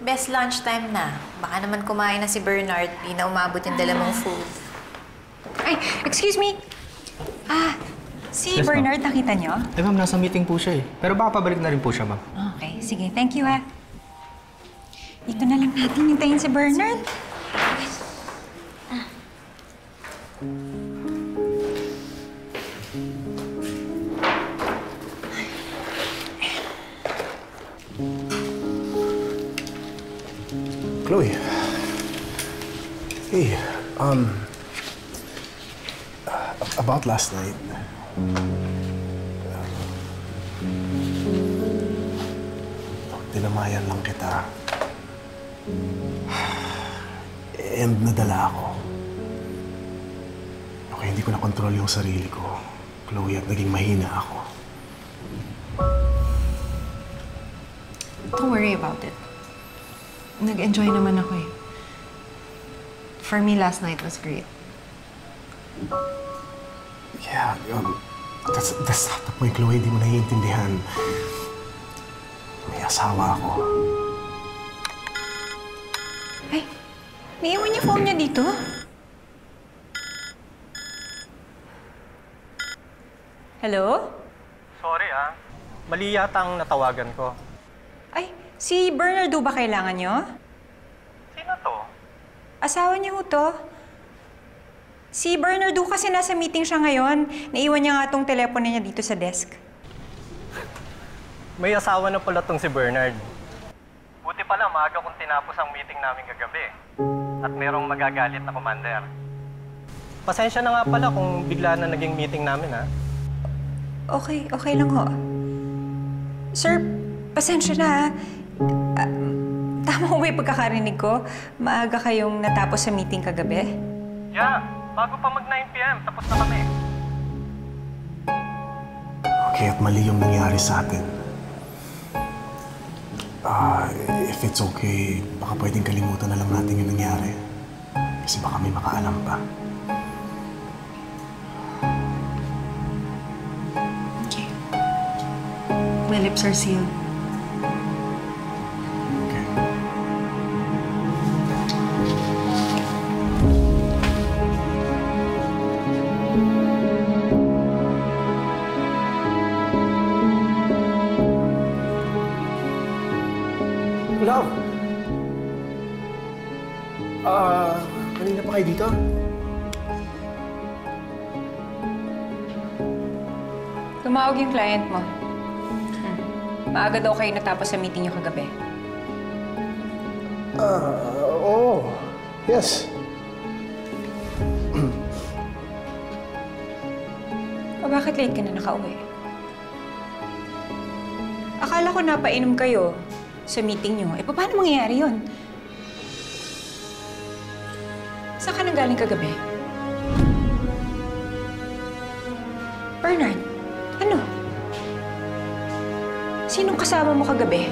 Best lunchtime na. Baka naman kumain na si Bernard. Di na umabot yung dala mong food. Ay, excuse me. Si Yes, Bernard, nakita niyo? Eh, ma'am, nasa meeting po siya eh. Pero baka pabalik na rin po siya, ma'am. Okay, sige. Thank you, Dito na lang natin hintayin si Bernard. Chloe. Hey, about last night. Tinamayan lang kita. And nadala ako. Okay, hindi ko na kontrol yung sarili ko, Chloe, at naging mahina ako. Don't worry about it. Nag-enjoy naman ako eh. For me, last night was great. Yeah, that's not the point, Chloe. Hindi mo naiintindihan. May asawa ako. Ay, naiwan yung phone niya dito. Hello? Sorry mali yata ang natawagan ko. Ay, si Bernard ba kailangan niyo? Sino to? Asawa niya ho to. Si Bernard kasi nasa meeting siya ngayon. Naiwan niya nga tong telepono niya dito sa desk. May asawa na pala tong si Bernard. Buti pala maaga kung tinapos ang meeting namin kagabi. At merong magagalit na commander. Pasensya na nga pala kung bigla na naging meeting namin, Okay lang ho. Sir, pasensya na tama ho ba yung pagkakarinig ko? Maaga kayong natapos sa meeting kagabi? Yeah, bago pa mag 9 PM, tapos na kami. Okay, at mali yung nangyari sa atin. If it's okay, baka pwedeng kalimutan na lang natin yung nangyari. Kasi baka may makaalam pa. Okay. My lips are sealed. Okay. Love! Kanina pa kayo dito? Tumawag yung client mo. Maaga daw kayo natapos sa meeting niyo kagabi. Oo. Yes. Bakit late ka na nakauwi? Akala ko napainom kayo sa meeting niyo. Paano mangyayari yun? Saan ka nanggaling kagabi? Bernard, ano? Sinong kasama mo kagabi?